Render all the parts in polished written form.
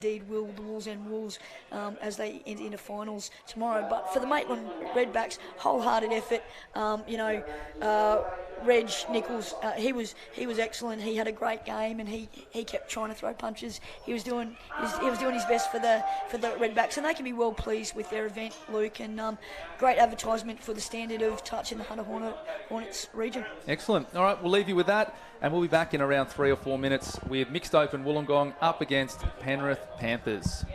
Indeed will the Wolves as they enter into finals tomorrow. But for the Maitland Redbacks, wholehearted effort. Reg Nichols, he was excellent. He had a great game, and he kept trying to throw punches. He was doing his best for the Redbacks, and they can be well pleased with their event, Luke. And great advertisement for the standard of touch in the Hunter Hornets region. Excellent. All right, we'll leave you with that, and we'll be back in around 3 or 4 minutes with Mixed Open Wollongong up against Penrith Panthers.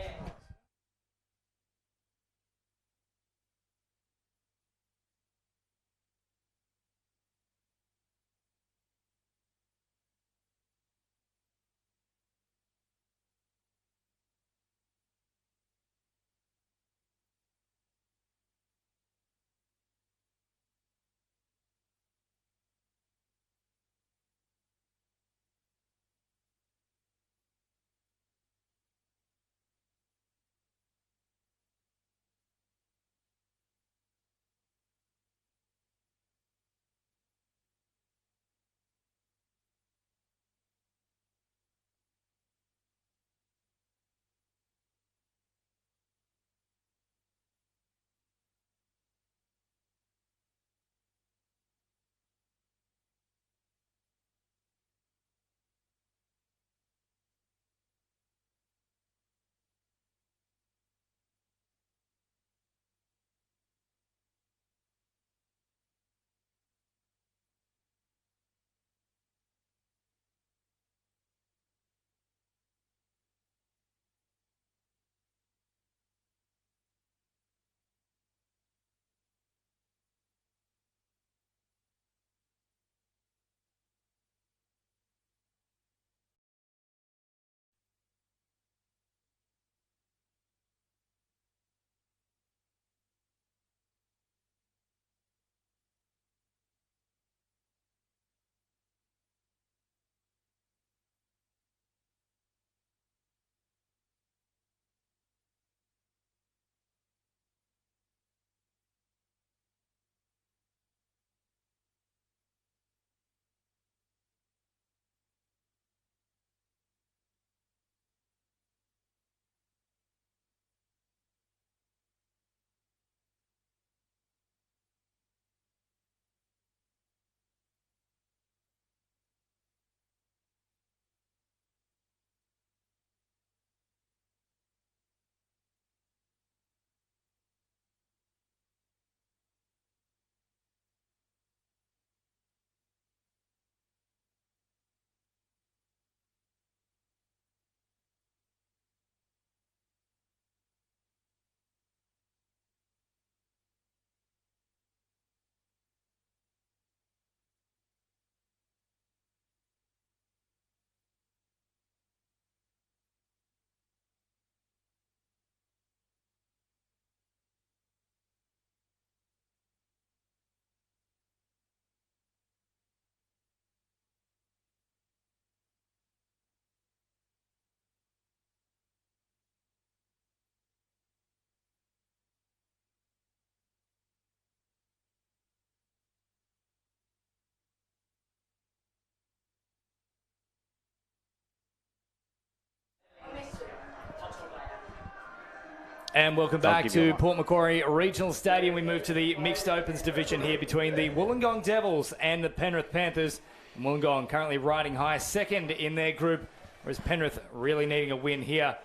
And welcome back to Port Macquarie Regional Stadium. We move to the Mixed Opens division here between the Wollongong Devils and the Penrith Panthers. And Wollongong currently riding high, second in their group, whereas Penrith really needing a win here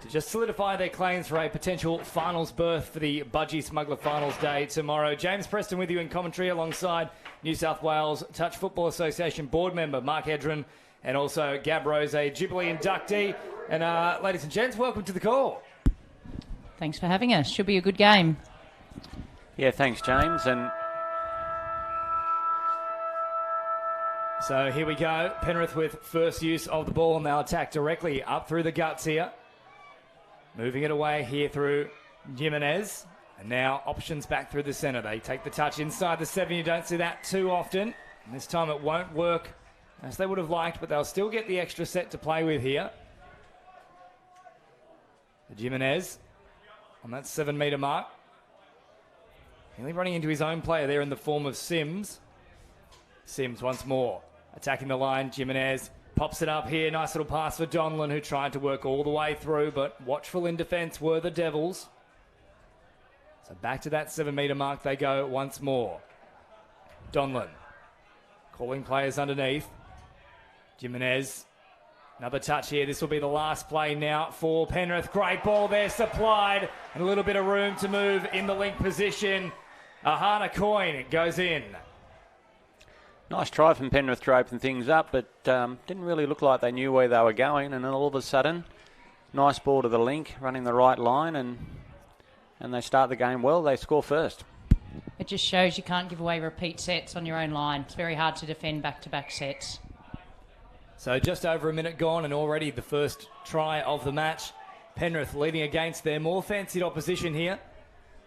to just solidify their claims for a potential finals berth for the Budgie Smuggler Finals Day tomorrow. James Preston with you in commentary alongside New South Wales Touch Football Association board member Mark Edrin and also Gab Rose, a Jubilee inductee. And ladies and gents, welcome to the call. Thanks for having us. Should be a good game. Yeah, thanks, James. And so here we go. Penrith with first use of the ball, and they'll attack directly up through the guts here. Moving it away here through Jimenez. And now options back through the centre. They take the touch inside the 7. You don't see that too often. And this time it won't work as they would have liked, but they'll still get the extra set to play with here. Jimenez on that 7-metre mark. Nearly running into his own player there in the form of Sims. Sims once more attacking the line. Jimenez Pops it up here. Nice little pass for Donlan, who tried to work all the way through, but watchful in defence were the Devils. So back to that 7 metre mark they go once more. Donlan calling players underneath. Jimenez. Another touch here. This will be the last play now for Penrith. Great ball there supplied. And a little bit of room to move in the link position. Ahana Coyne, it goes in. Nice try from Penrith to open things up, but didn't really look like they knew where they were going. And then all of a sudden, nice ball to the link, running the right line, and they start the game well. They score first. It just shows you can't give away repeat sets on your own line. It's very hard to defend back-to-back sets. So just over a minute gone and already the first try of the match. Penrith leading against their more fancied opposition here.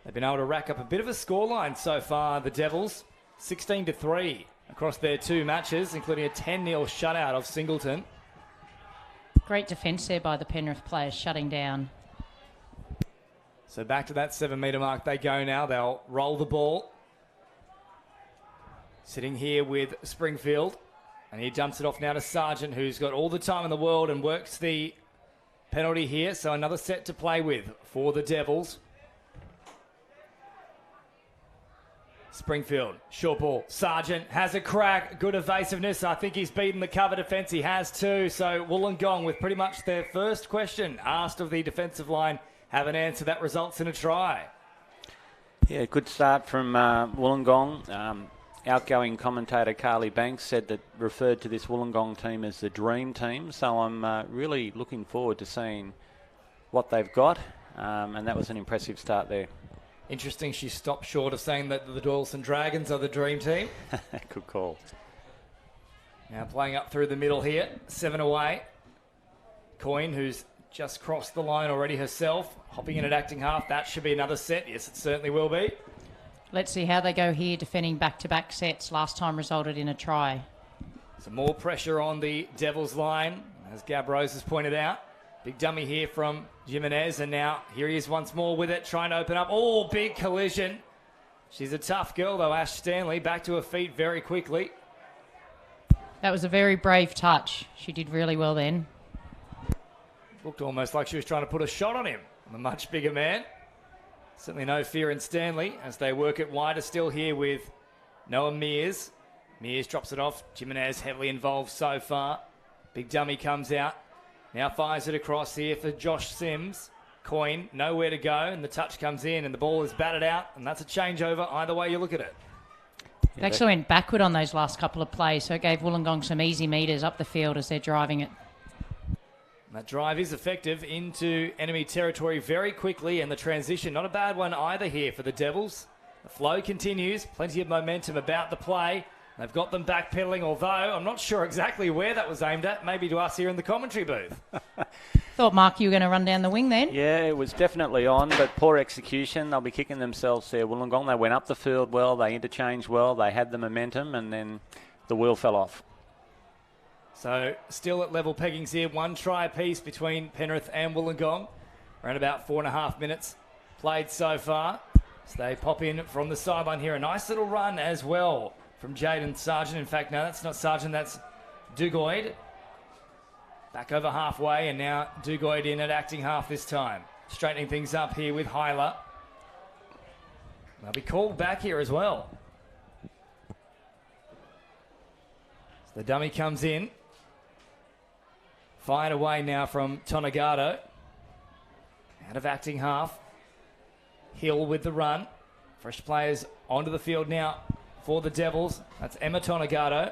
They've been able to rack up a bit of a scoreline so far, the Devils. 16-3 across their 2 matches, including a 10-0 shutout of Singleton. Great defence there by the Penrith players, shutting down. So back to that 7 metre mark they go now. They'll roll the ball. Sitting here with Springfield. And he dumps it off now to Sargent, who's got all the time in the world and works the penalty here. So another set to play with for the Devils. Springfield, short ball. Sargent has a crack. Good evasiveness. I think he's beaten the cover defence. He has too. So Wollongong, with pretty much their first question asked of the defensive line, have an answer that results in a try. Yeah, good start from Wollongong. Outgoing commentator Carly Banks referred to this Wollongong team as the dream team. So I'm really looking forward to seeing what they've got. And that was an impressive start there. Interesting, she stopped short of saying that the Doyleson Dragons are the dream team. Good call. Now playing up through the middle here, 7 away. Coyne, who's just crossed the line already herself, hopping in at acting half. That should be another set. Yes, it certainly will be. Let's see how they go here, defending back-to-back sets. Last time resulted in a try. Some more pressure on the Devils line, as Gab Rose has pointed out. Big dummy here from Jimenez, and now here he is once more with it, trying to open up. Oh, big collision. She's a tough girl, though, Ash Stanley. Back to her feet very quickly. That was a very brave touch. She did really well then. Looked almost like she was trying to put a shot on him, the much bigger man. Certainly no fear in Stanley as they work it wider still here with Noah Mears. Mears drops it off. Jimenez heavily involved so far. Big dummy comes out. Now fires it across here for Josh Sims. Coyne, nowhere to go, and the touch comes in and the ball is batted out, and that's a changeover either way you look at it. They actually went backward on those last couple of plays, so it gave Wollongong some easy metres up the field as they're driving it. That drive is effective into enemy territory very quickly, and the transition, not a bad one either here for the Devils. The flow continues, plenty of momentum about the play. They've got them backpedaling, although I'm not sure exactly where that was aimed at, maybe to us here in the commentary booth. Thought, Mark, you were going to run down the wing then? Yeah, it was definitely on, but poor execution. They'll be kicking themselves there. Wollongong, they went up the field well, they interchanged well, they had the momentum, and then the wheel fell off. So still at level peggings here, 1 try apiece between Penrith and Wollongong. Around about 4.5 minutes played so far. So they pop in from the sideline here. A nice little run as well from Jaden Sargent. In fact, no, that's not Sargent, that's Dugoid. Back over halfway, and now Dugoid in at acting half this time. Straightening things up here with Hyla. They'll be called back here as well. So the dummy comes in. Fired away now from Tonagato. Out of acting half. Hill with the run. Fresh players onto the field now for the Devils. That's Emma Tonagato.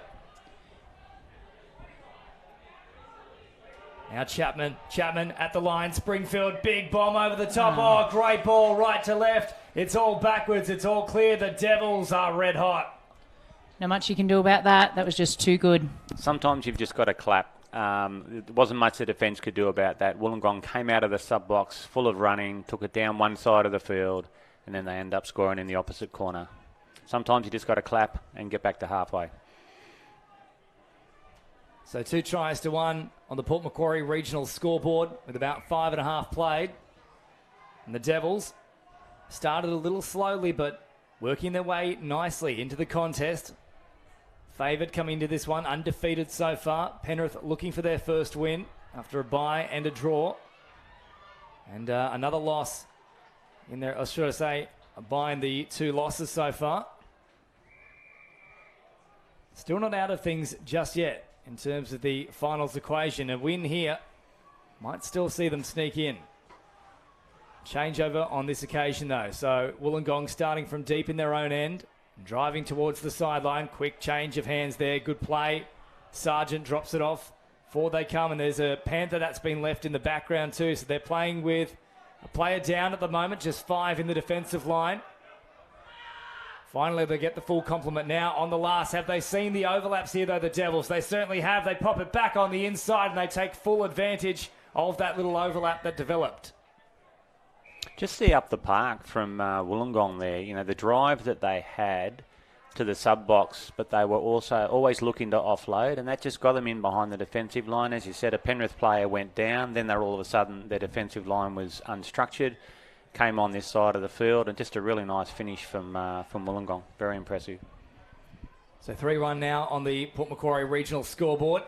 Now Chapman at the line. Springfield, big bomb over the top. Oh, great ball right to left. It's all backwards. It's all clear. The Devils are red hot. Not much you can do about that. That was just too good. Sometimes you've just got to clap. There wasn't much the defence could do about that. Wollongong came out of the sub-box full of running, took it down one side of the field, and then they end up scoring in the opposite corner. Sometimes you just got to clap and get back to halfway. So 2 tries to 1 on the Port Macquarie regional scoreboard with about 5.5 played. And the Devils started a little slowly, but working their way nicely into the contest. favoured coming into this one, undefeated so far. Penrith looking for their first win after a bye and a draw. And another loss in there, or should I say, a bye in the 2 losses so far. Still not out of things just yet in terms of the finals equation. A win here might still see them sneak in. Changeover on this occasion though. So Wollongong starting from deep in their own end, driving towards the sideline. Quick change of hands there. Good play. Sargent drops it off. Forward they come, and there's a Panther that's been left in the background too. So they're playing with a player down at the moment, just 5 in the defensive line. Finally, they get the full complement now on the last. Have they seen the overlaps here, though, the Devils? They certainly have. They pop it back on the inside, and they take full advantage of that little overlap that developed. Just see up the park from Wollongong there, you know, the drive that they had to the sub-box, but they were also always looking to offload, and that just got them in behind the defensive line. As you said, a Penrith player went down, then all of a sudden their defensive line was unstructured, came on this side of the field, and just a really nice finish from Wollongong. Very impressive. So 3-1 now on the Port Macquarie regional scoreboard.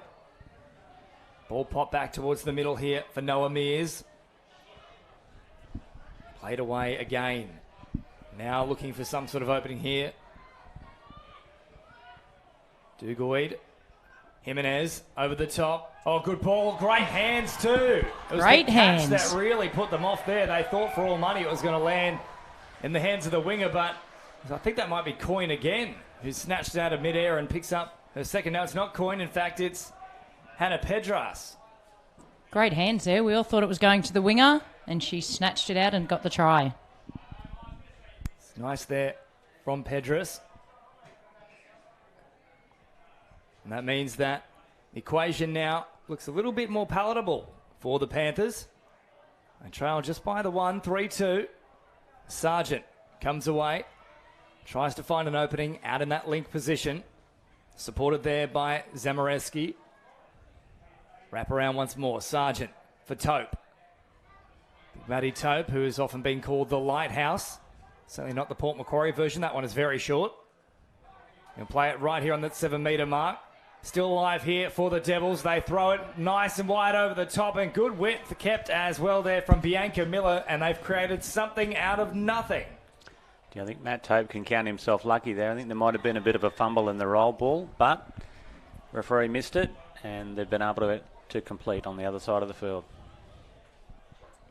Ball popped back towards the middle here for Noah Mears. Played away again. Now looking for some sort of opening here. Duguid. Jimenez over the top. Oh, good ball. Great hands too. It was Great the catch hands. that really put them off there. They thought for all money it was going to land in the hands of the winger, but I think that might be Coyne again, who snatched it out of midair and picks up her second. No, it's not Coyne. In fact, it's Hannah Pedras. Great hands there. We all thought it was going to the winger, and she snatched it out and got the try. It's nice there from Pedras. And that means that the equation now looks a little bit more palatable for the Panthers. They trail just by the 1, 3-2. Sargent comes away, tries to find an opening out in that link position. Supported there by Zamoreski. Wrap around once more. Sargent for Tope. Big Matty Tope, who has often been called the Lighthouse. Certainly not the Port Macquarie version. That one is very short. He'll play it right here on that 7-metre mark. Still alive here for the Devils. They throw it nice and wide over the top, and good width kept as well there from Bianca Miller, and they've created something out of nothing. Do you think Matt Tope can count himself lucky there? I think there might have been a bit of a fumble in the roll ball, but referee missed it, and they've been able to complete on the other side of the field.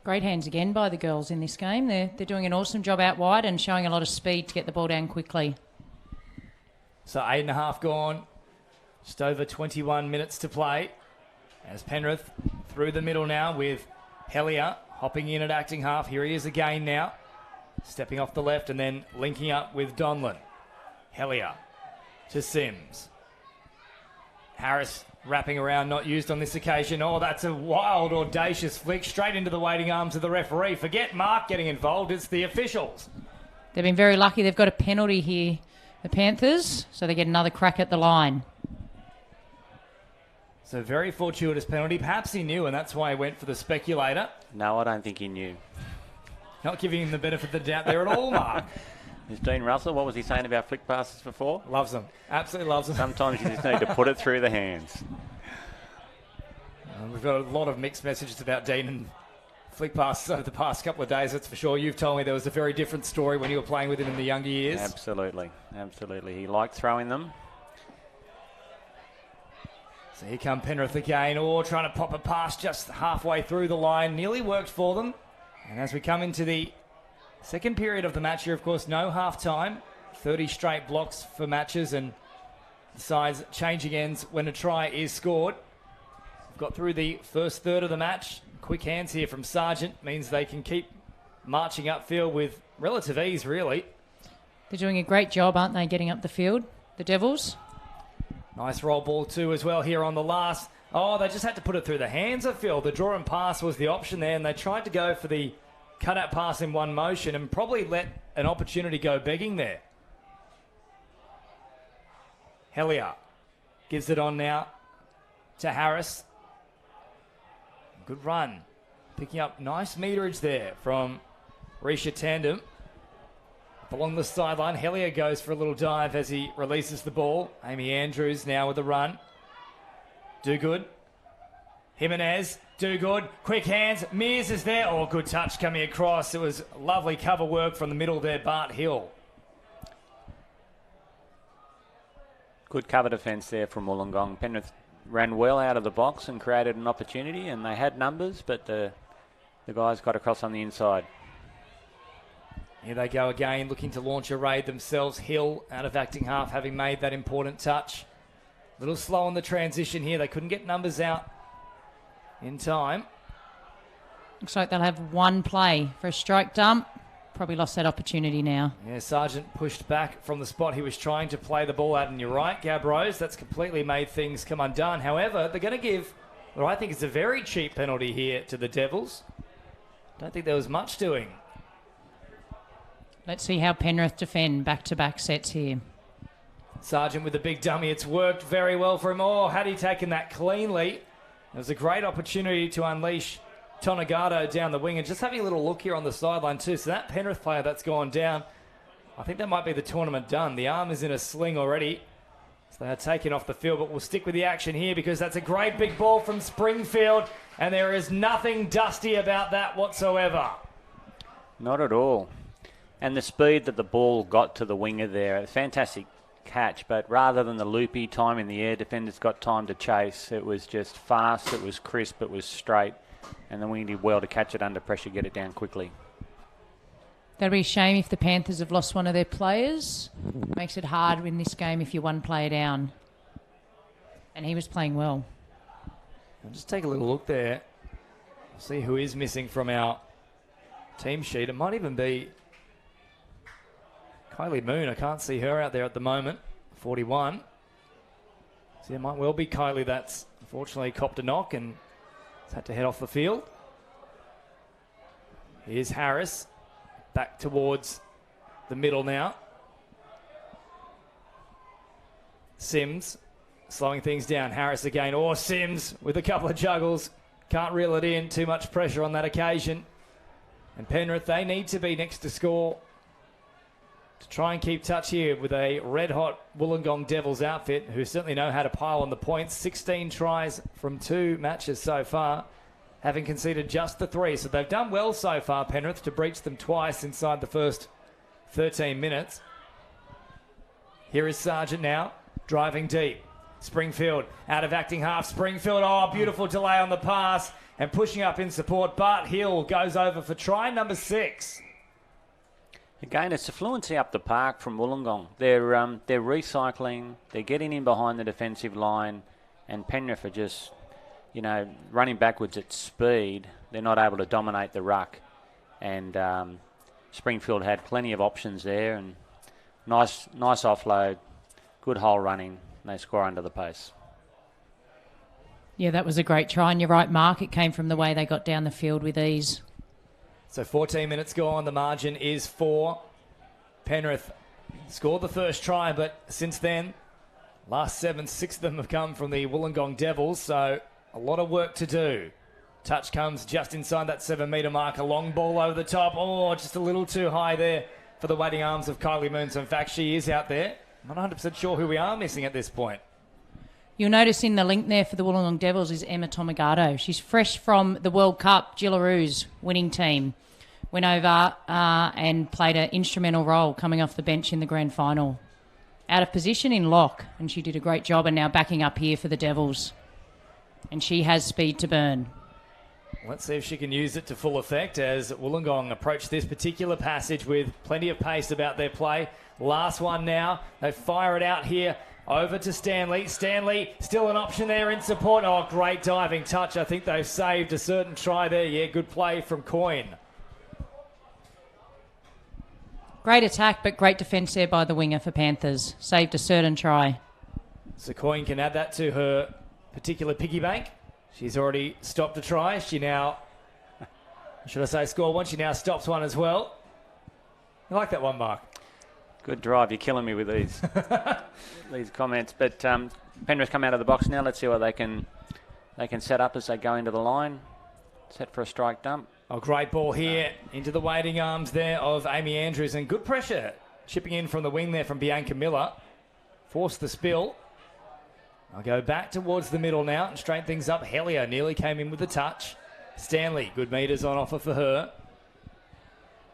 Great hands again by the girls in this game. They're doing an awesome job out wide and showing a lot of speed to get the ball down quickly. So 8.5 gone. Just over 21 minutes to play. As Penrith through the middle now with Hellier hopping in at acting half. Here he is again now. Stepping off the left and then linking up with Donlan. Hellier to Sims. Harris wrapping around, not used on this occasion. Oh, that's a wild, audacious flick straight into the waiting arms of the referee. Forget Mark getting involved. It's the officials. They've been very lucky. They've got a penalty here, the Panthers, so they get another crack at the line. So very fortuitous penalty. Perhaps he knew, and that's why he went for the speculator. No, I don't think he knew. Not giving him the benefit of the doubt there at all, Mark. Is Dean Russell, what was he saying about flick passes before? Loves them. Absolutely loves them. Sometimes you just need to put it through the hands. We've got a lot of mixed messages about Dean and flick passes over the past couple of days, that's for sure. You've told me there was a very different story when you were playing with him in the younger years. Absolutely. Absolutely. He liked throwing them. So here come Penrith again. Oh, trying to pop a pass just halfway through the line. Nearly worked for them. And as we come into the second period of the match here, of course, no half-time. 30 straight blocks for matches and sides changing ends when a try is scored. We've got through the first third of the match. Quick hands here from Sargent means they can keep marching upfield with relative ease, really. They're doing a great job, aren't they, getting up the field, the Devils? Nice roll ball too as well here on the last. Oh, they just had to put it through the hands of Phil. The draw and pass was the option there, and they tried to go for the cut-out pass in one motion and probably let an opportunity go begging there. Hellier gives it on now to Harris. Good run. Picking up nice meterage there from Risha Tandem. up along the sideline. Hellier goes for a little dive as he releases the ball. Amy Andrews now with a run. Do good. Jimenez, do good. Quick hands. Mears is there. Oh, good touch coming across. It was lovely cover work from the middle there, Bart Hill. Good cover defence there from Wollongong. Penrith ran well out of the box and created an opportunity, and they had numbers, but the guys got across on the inside. Here they go again, looking to launch a raid themselves. Hill out of acting half, having made that important touch. A little slow on the transition here. They couldn't get numbers out in time. Looks like they'll have one play for a strike dump. Probably lost that opportunity now. Yeah, Sargent pushed back from the spot he was trying to play the ball at, and you're right, Gab Rose, that's completely made things come undone. However, they're going to give what I think is a very cheap penalty here to the Devils. Don't think there was much doing. Let's see how Penrith defend back-to-back sets here. Sargent with the big dummy. It's worked very well for him. Oh, had he taken that cleanly, it was a great opportunity to unleash Tonagato down the wing. And just having a little look here on the sideline too. So that Penrith player that's gone down, I think that might be the tournament done. The arm is in a sling already. So they are taken off the field, but we'll stick with the action here because that's a great big ball from Springfield. And there is nothing dusty about that whatsoever. Not at all. And the speed that the ball got to the winger there, a fantastic catch, but rather than the loopy time in the air, defenders got time to chase. It was just fast, it was crisp, it was straight, and the winger did well to catch it under pressure, get it down quickly. That'd be a shame if the Panthers have lost one of their players. Makes it hard in this game if you're one player down. And he was playing well. I'll just take a little look there. See who is missing from our team sheet. It might even be Kylie Moon. I can't see her out there at the moment. 41. So it might well be Kylie that's unfortunately copped a knock and has had to head off the field. Here's Harris. Back towards the middle now. Sims slowing things down. Harris again. Oh, Sims with a couple of juggles. Can't reel it in. Too much pressure on that occasion. And Penrith, they need to be next to score to try and keep touch here with a red-hot Wollongong Devils outfit who certainly know how to pile on the points. 16 tries from 2 matches so far, having conceded just the 3. So they've done well so far, Penrith, to breach them twice inside the first 13 minutes. Here is Sargent now, driving deep. Springfield out of acting half. Springfield, oh, beautiful delay on the pass and pushing up in support. Bart Hill goes over for try number 6. Again, it's the fluency up the park from Wollongong. They're recycling, they're getting in behind the defensive line, and Penrith are just, running backwards at speed. They're not able to dominate the ruck, and Springfield had plenty of options there, and nice offload, good hole running. They score under the pace. Yeah, that was a great try, and you're right, Mark. It came from the way they got down the field with ease. So 14 minutes gone. The margin is 4. Penrith scored the first try, but since then, last 7, 6 of them have come from the Wollongong Devils. So a lot of work to do. Touch comes just inside that 7-metre mark. A long ball over the top. Oh, just a little too high there for the waiting arms of Kylie Moon. So in fact, she is out there. I'm not 100% sure who we are missing at this point. You'll notice in the link there for the Wollongong Devils is Emma Tomagato. She's fresh from the World Cup, Gillaroos winning team. Went over and played an instrumental role coming off the bench in the grand final. Out of position in lock, and she did a great job, and now backing up here for the Devils. And she has speed to burn. Let's see if she can use it to full effect as Wollongong approach this particular passage with plenty of pace about their play. Last one now. They fire it out here over to Stanley. Stanley still an option there in support. Oh, great diving touch. I think they've saved a certain try there. Yeah, good play from Coyne. Great attack, but great defence there by the winger for Panthers. Saved a certain try. So Coyne can add that to her particular piggy bank. She's already stopped a try. She now, should I say score one? She now stops one as well. I like that one, Mark. Good drive. You're killing me with these comments. But Penrith come out of the box now. Let's see what they can set up as they go into the line. Set for a strike dump. Oh, great ball here into the waiting arms there of Amy Andrews, and good pressure chipping in from the wing there from Bianca Miller. Forced the spill. I'll go back towards the middle now and straighten things up. Hellier nearly came in with the touch. Stanley, good metres on offer for her.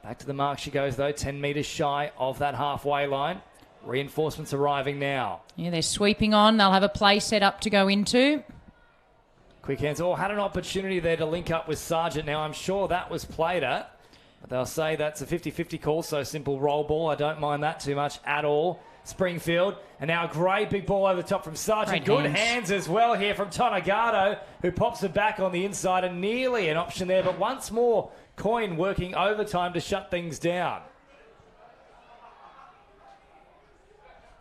Back to the mark she goes, though, 10 metres shy of that halfway line. Reinforcements arriving now. Yeah, they're sweeping on. They'll have a play set up to go into. Quick hands. Oh, had an opportunity there to link up with Sargent. Now, I'm sure that was played at. But they'll say that's a 50-50 call, so simple roll ball. I don't mind that too much at all. Springfield, and now a great big ball over the top from Sargent. Great Good hands as well here from Tonagato, who pops it back on the inside, and nearly an option there. But once more, Coyne working overtime to shut things down.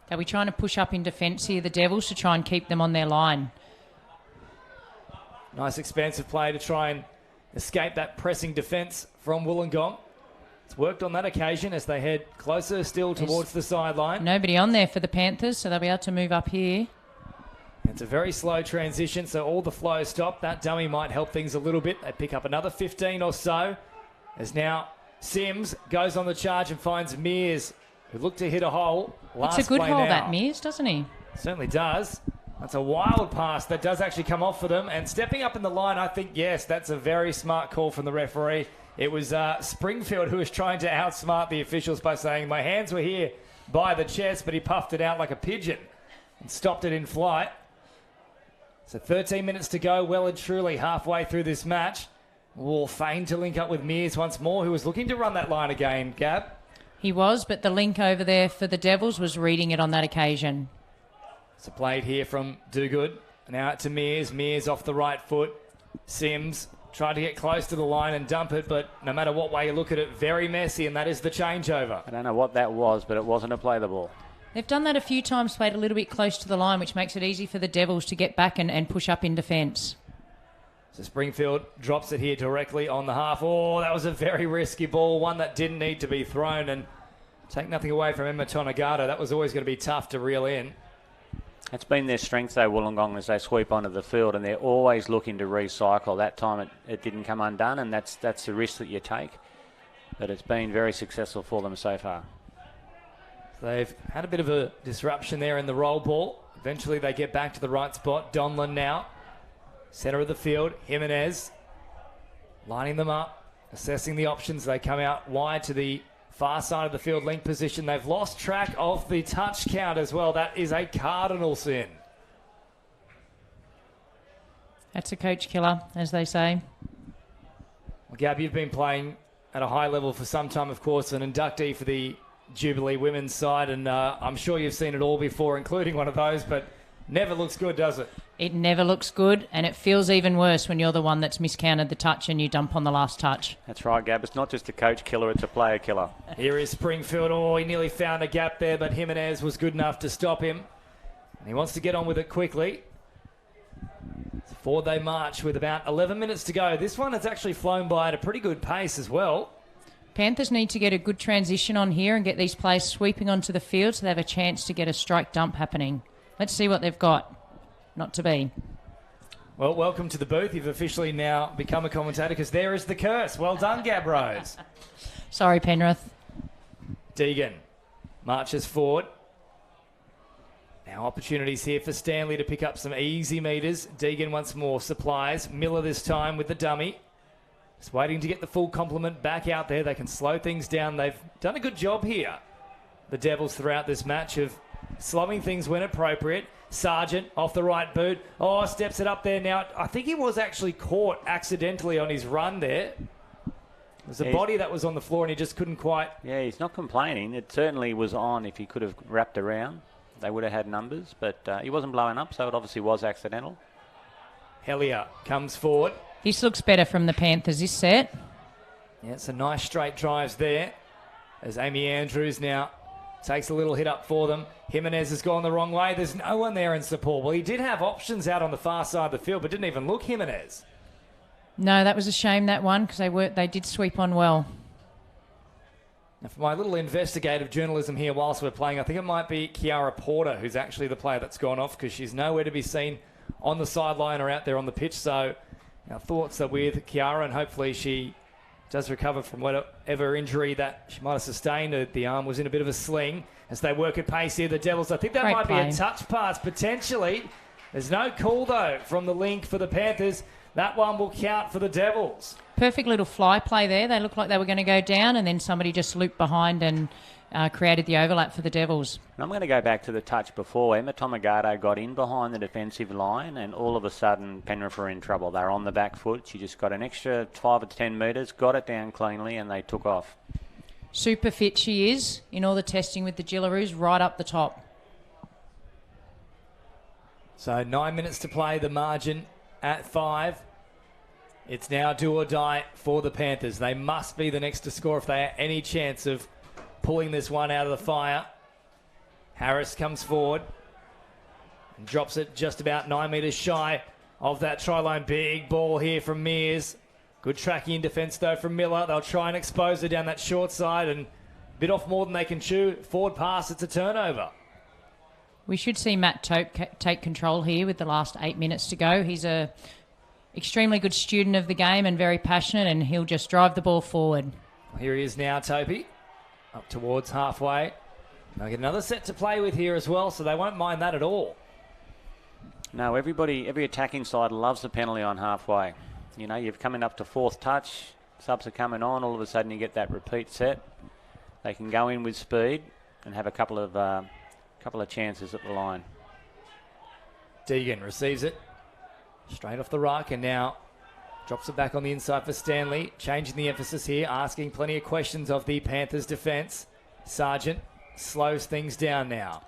They'll be trying to push up in defence here, the Devils, to try and keep them on their line. Nice expansive play to try and escape that pressing defence from Wollongong. It's worked on that occasion as they head closer still towards the sideline. Nobody on there for the Panthers, so they'll be able to move up here. It's a very slow transition, so all the flow stopped. That dummy might help things a little bit. They pick up another 15 or so. As now Sims goes on the charge and finds Mears, who looked to hit a hole. Last It's a good play hole, now. that Mears, doesn't he? Certainly does. That's a wild pass that does actually come off for them. And stepping up in the line, I think, yes, that's a very smart call from the referee. It was Springfield who was trying to outsmart the officials by saying, my hands were here by the chest, but he puffed it out like a pigeon and stopped it in flight. So 13 minutes to go, well and truly halfway through this match. Will feign to link up with Mears once more, who was looking to run that line again, Gab. He was, but the link over there for the Devils was reading it on that occasion. It's a play here from Dogood. Now out to Mears. Mears off the right foot. Sims tried to get close to the line and dump it, but no matter what way you look at it, very messy, and that is the changeover. I don't know what that was, but it wasn't a play the ball. They've done that a few times, played a little bit close to the line, which makes it easy for the Devils to get back and push up in defence. So Springfield drops it here directly on the half. Oh, that was a very risky ball, one that didn't need to be thrown, and take nothing away from Emma Tonagato. That was always going to be tough to reel in. It's been their strength, though, Wollongong, as they sweep onto the field, and they're always looking to recycle. That time it didn't come undone, and that's the risk that you take. But it's been very successful for them so far. They've had a bit of a disruption there in the roll ball. Eventually they get back to the right spot. Donlan now, centre of the field. Jimenez lining them up, assessing the options. They come out wide to the far side of the field, link position. They've lost track of the touch count as well. That is a cardinal sin. That's a coach killer, as they say. Well, Gab, you've been playing at a high level for some time, of course, an inductee for the Jubilee women's side, and I'm sure you've seen it all before, including one of those, but never looks good, does it? It never looks good, and it feels even worse when you're the one that's miscounted the touch and you dump on the last touch. That's right, Gab. It's not just a coach killer, it's a player killer. Here is Springfield. Oh, he nearly found a gap there, but Jimenez was good enough to stop him. And he wants to get on with it quickly. Forward they march with about 11 minutes to go. This one has actually flown by at a pretty good pace as well. Panthers need to get a good transition on here and get these players sweeping onto the field so they have a chance to get a strike dump happening. Let's see what they've got. Not to be. Well, welcome to the booth. You've officially now become a commentator because there is the curse. Well done, Gab Rose. Sorry, Penrith. Deegan marches forward. Now opportunities here for Stanley to pick up some easy metres. Deegan once more supplies. Miller this time with the dummy. Just waiting to get the full complement back out there. They can slow things down. They've done a good job here, the Devils, throughout this match of slowing things when appropriate. Sargent off the right boot. Oh, steps it up there now. I think he was actually caught accidentally on his run there. There's a body that was on the floor and he just couldn't quite... Yeah, he's not complaining. It certainly was on. If he could have wrapped around, they would have had numbers, but he wasn't blowing up, so it obviously was accidental. Hellier comes forward. This looks better from the Panthers, this set. Yeah, some nice straight drives there as Amy Andrews now takes a little hit up for them. Jimenez has gone the wrong way. There's no one there in support. Well, he did have options out on the far side of the field, but didn't even look Jimenez. No, that was a shame, that one, because they did sweep on well. Now, for my little investigative journalism here whilst we're playing, I think it might be Kiara Porter who's actually the player that's gone off because she's nowhere to be seen on the sideline or out there on the pitch. So our thoughts are with Kiara, and hopefully she does recover from whatever injury that she might have sustained. The arm was in a bit of a sling as they work at pace here. The Devils, I think that Great might play. be a touch pass potentially. There's no call, though, from the link for the Panthers. That one will count for the Devils. Perfect little fly play there. They looked like they were going to go down, and then somebody just looped behind and created the overlap for the Devils. And I'm going to go back to the touch before. Emma Tomigato got in behind the defensive line, and all of a sudden Penrith were in trouble. They were on the back foot. She just got an extra 5 or 10 metres, got it down cleanly, and they took off. Super fit she is in all the testing with the Gillaroos, right up the top. So 9 minutes to play, the margin at 5. It's now do or die for the Panthers. They must be the next to score if they have any chance of pulling this one out of the fire. Harris comes forward and drops it just about 9 metres shy of that try line. Big ball here from Mears. Good tracking in defence, though, from Miller. They'll try and expose her down that short side and bit off more than they can chew. Forward pass, it's a turnover. We should see Matt Tope take control here with the last 8 minutes to go. He's a extremely good student of the game and very passionate, and he'll just drive the ball forward. Here he is now, Topi, up towards halfway. They'll get another set to play with here as well, so they won't mind that at all. No, every attacking side loves a penalty on halfway. You know, you've coming up to fourth touch, subs are coming on, all of a sudden you get that repeat set. They can go in with speed and have a couple of chances at the line. Deegan receives it straight off the ruck and now drops it back on the inside for Stanley. Changing the emphasis here, asking plenty of questions of the Panthers defence. Sargent slows things down now.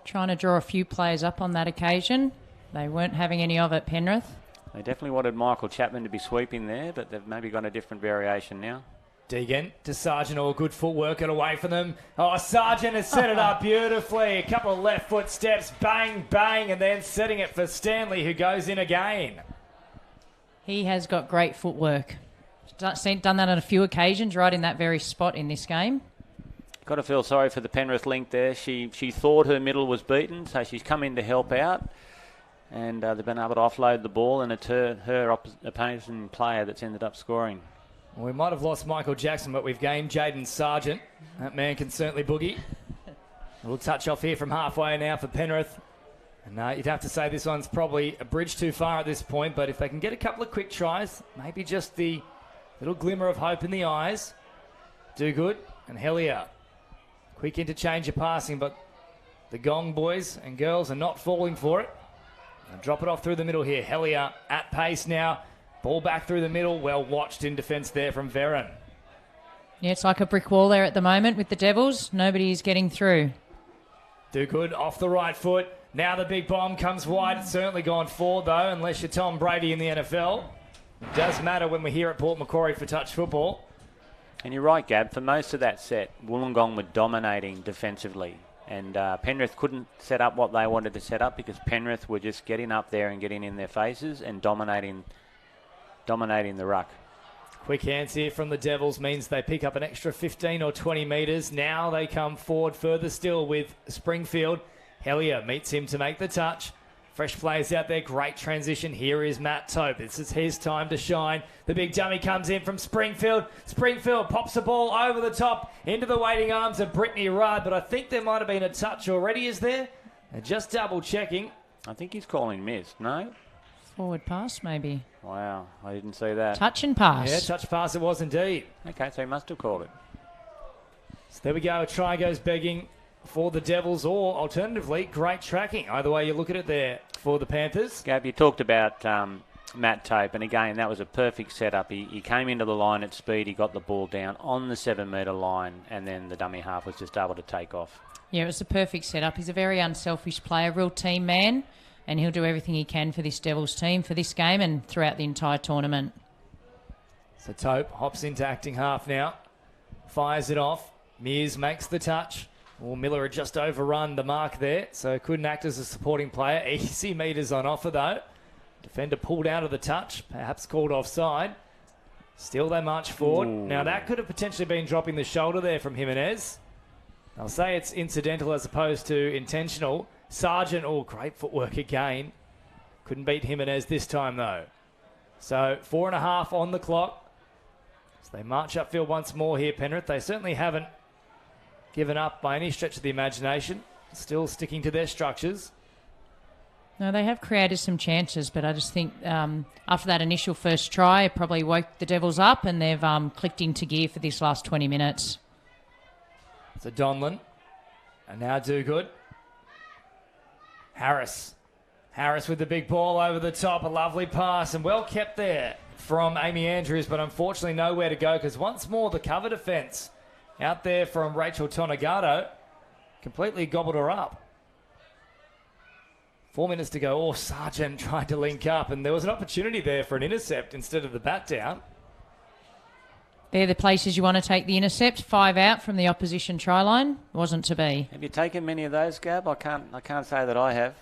Trying to draw a few players up on that occasion. They weren't having any of it, Penrith. They definitely wanted Michael Chapman to be sweeping there, but they've maybe got a different variation now. Deegan to Sargent, all good footwork and away from them. Oh, Sargent has set it up beautifully. A couple of left foot steps, bang, bang, and then setting it for Stanley, who goes in again. He has got great footwork. Done that on a few occasions, right in that very spot in this game. Got to feel sorry for the Penrith link there. She thought her middle was beaten, so she's come in to help out. And they've been able to offload the ball, and it's her opposing player that's ended up scoring. Well, we might have lost Michael Jackson, but we've gained Jaden Sargent. That man can certainly boogie. A little touch off here from halfway now for Penrith. And you'd have to say this one's probably a bridge too far at this point, but if they can get a couple of quick tries, maybe just the little glimmer of hope in the eyes. Do good. And Hellier. Quick interchange of passing, but the Gong boys and girls are not falling for it. And drop it off through the middle here. Hellier at pace now. Ball back through the middle. Well watched in defence there from Veron. Yeah, it's like a brick wall there at the moment with the Devils. Nobody's getting through. Do good off the right foot. Now the big bomb comes wide. It's certainly gone forward, though, unless you're Tom Brady in the NFL. It does matter when we're here at Port Macquarie for touch football. And you're right, Gab. For most of that set, Wollongong were dominating defensively. And Penrith couldn't set up what they wanted to set up because Penrith were just getting up there and getting in their faces and dominating the ruck. Quick hands here from the Devils means they pick up an extra 15 or 20 metres. Now they come forward further still with Springfield. Hellier meets him to make the touch. Fresh players out there. Great transition. Here is Matt Tope. This is his time to shine. The big dummy comes in from Springfield. Springfield pops the ball over the top into the waiting arms of Brittany Rudd. But I think there might have been a touch already, is there? They're just double checking. I think he's calling miss. No? Forward pass, maybe. Wow, I didn't see that. Touch and pass. Yeah, touch pass it was indeed. Okay, so he must have called it. So there we go. A try goes begging for the Devils, or alternatively, great tracking. Either way you look at it there for the Panthers. Gab, you talked about Matt Tope, and again, that was a perfect setup. He came into the line at speed, he got the ball down on the 7 metre line, and then the dummy half was just able to take off. Yeah, it was a perfect setup. He's a very unselfish player, real team man, and he'll do everything he can for this Devils team for this game and throughout the entire tournament. So Tope hops into acting half now, fires it off. Mears makes the touch. Well, Miller had just overrun the mark there, so couldn't act as a supporting player. Easy metres on offer, though. Defender pulled out of the touch, perhaps called offside. Still, they march forward. Ooh. Now, that could have potentially been dropping the shoulder there from Jimenez. I'll say it's incidental as opposed to intentional. Sargent, great footwork again. Couldn't beat Jimenez this time, though. So, 4.5 on the clock. So they march upfield once more here, Penrith. They certainly haven't given up by any stretch of the imagination. Still sticking to their structures. No, they have created some chances, but I just think after that initial first try, it probably woke the Devils up and they've clicked into gear for this last 20 minutes. So Donlan, and now Dogood. Harris with the big ball over the top, a lovely pass, and well kept there from Amy Andrews, but unfortunately nowhere to go because once more the cover defence out there from Rachel Tonagato completely gobbled her up. 4 minutes to go. Sargent tried to link up, and there was an opportunity there for an intercept instead of the bat down. They're the places you want to take the intercept. 5 out from the opposition try line. Wasn't to be. Have you taken many of those, Gab? I can't say that I have.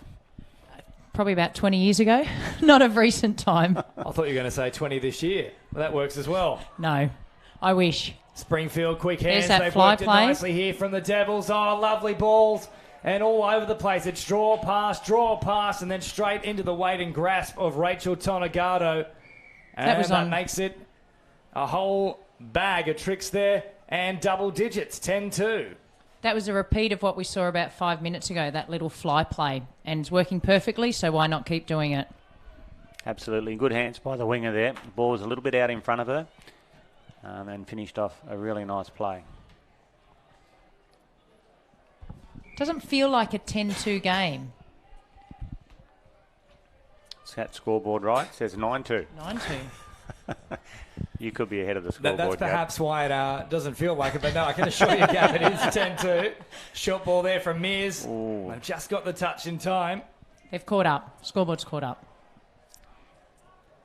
Probably about 20 years ago. Not of recent time. I thought you were going to say 20 this year. Well, that works as well. No, I wish. Springfield, quick hands. There's that They've fly worked play. it nicely here from the Devils. Oh, lovely balls. And all over the place. It's draw, pass, and then straight into the weight and grasp of Rachel Tonagato. And that makes it a whole bag of tricks there and double digits, 10-2. That was a repeat of what we saw about 5 minutes ago, that little fly play. And it's working perfectly, so why not keep doing it? Absolutely. Good hands by the winger there. The ball was a little bit out in front of her and finished off a really nice play. Doesn't feel like a 10-2 game. Is that scoreboard right? It says 9-2. 9-2. You could be ahead of the scoreboard. That's perhaps why it doesn't feel like it, but no, I can assure you, Gab, it is 10-2. Short ball there from Mears. They've just got the touch in time. They've caught up. Scoreboard's caught up.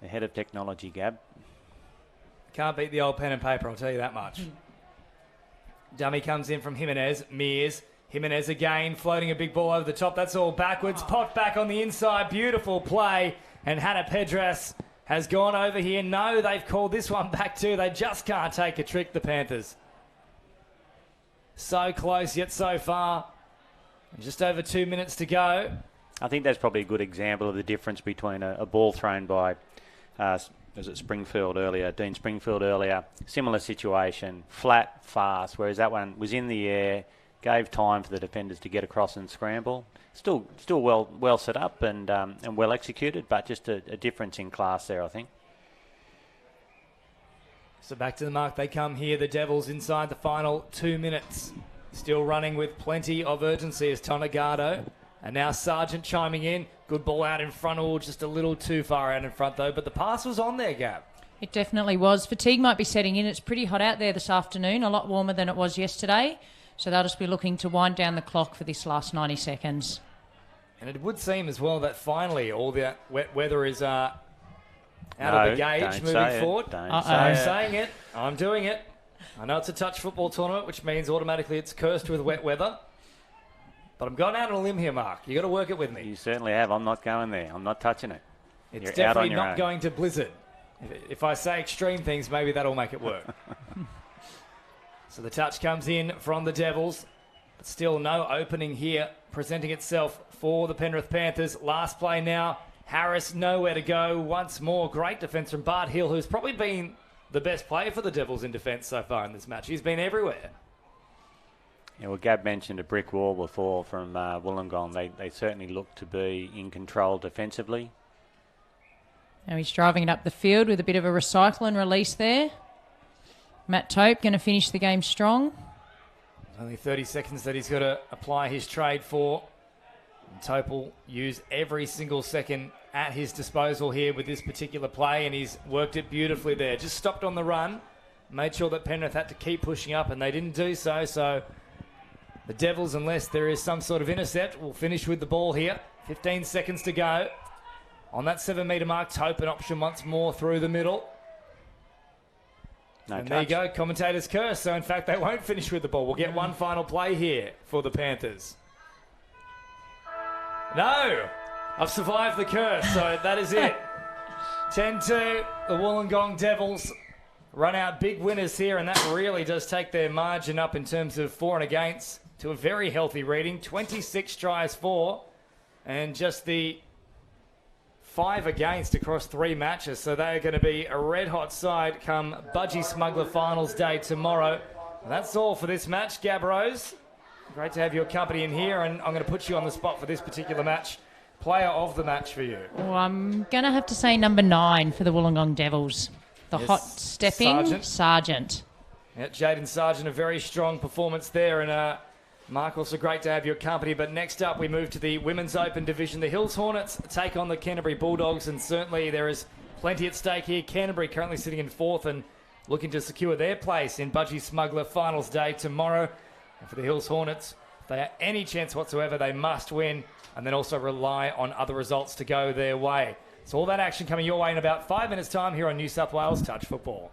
Ahead of technology, Gab. Can't beat the old pen and paper, I'll tell you that much. Dummy comes in from Jimenez. Mears. Jimenez again, floating a big ball over the top. That's all backwards. Pot back on the inside. Beautiful play. And Hannah Pedras has gone over here. No, they've called this one back too. They just can't take a trick, the Panthers. So close, yet so far. Just over 2 minutes to go. I think that's probably a good example of the difference between a ball thrown by, was it Springfield earlier, Dean Springfield earlier. Similar situation, flat, fast, whereas that one was in the air, gave time for the defenders to get across and scramble. Still well set up and well executed, but just a difference in class there, I think. So back to the mark they come here. The Devils inside the final 2 minutes. Still running with plenty of urgency as Tonagato. And now Sargent chiming in. Good ball out in front. Oh, just a little too far out in front though. But the pass was on there, Gab. It definitely was. Fatigue might be setting in. It's pretty hot out there this afternoon. A lot warmer than it was yesterday. So they'll just be looking to wind down the clock for this last 90 seconds. And it would seem as well that finally all the wet weather is out of the gauge moving forward. I'm saying it. I'm doing it. I know it's a touch football tournament, which means automatically it's cursed with wet weather. But I'm going out on a limb here, Mark. You got to work it with me. You certainly have. I'm not going there. I'm not touching it. It's You're definitely not going to blizzard. If I say extreme things, maybe that'll make it work. So the touch comes in from the Devils. But still no opening here presenting itself for the Penrith Panthers. Last play now. Harris nowhere to go. Once more, great defence from Bart Hill, who's probably been the best player for the Devils in defence so far in this match. He's been everywhere. Yeah, well, Gab mentioned a brick wall before from Wollongong. They certainly look to be in control defensively. Now he's driving it up the field with a bit of a recycle and release there. Matt Tope going to finish the game strong. Only 30 seconds that he's got to apply his trade for. And Tope will use every single second at his disposal here with this particular play, and he's worked it beautifully there. Just stopped on the run, made sure that Penrith had to keep pushing up, and they didn't do so. So the Devils, unless there is some sort of intercept, will finish with the ball here. 15 seconds to go. On that 7 metre mark, Tope an option once more through the middle. No and touch. there you go, commentator's curse. So in fact, they won't finish with the ball. We'll get one final play here for the Panthers. No! I've survived the curse, so that is it. 10-2, the Wollongong Devils run out big winners here, and that really does take their margin up in terms of for and against to a very healthy reading. 26 tries for, and just the 5 against across 3 matches. So they are going to be a red-hot side come Budgie Smuggler Finals Day tomorrow. And that's all for this match, Gabros. Great to have your company in here, and I'm going to put you on the spot for this particular match. Player of the match for you. Well, I'm going to have to say number 9 for the Wollongong Devils. The Yes, hot stepping Sargent. Yeah, Jaden Sargent, a very strong performance there. And Mark, also great to have your company. But next up, we move to the Women's Open division. The Hills Hornets take on the Canterbury Bulldogs, and certainly there is plenty at stake here. Canterbury currently sitting in 4th and looking to secure their place in Budgie Smuggler Finals Day tomorrow. And for the Hills Hornets, if they have any chance whatsoever, they must win and then also rely on other results to go their way. So all that action coming your way in about 5 minutes' time here on New South Wales Touch Football.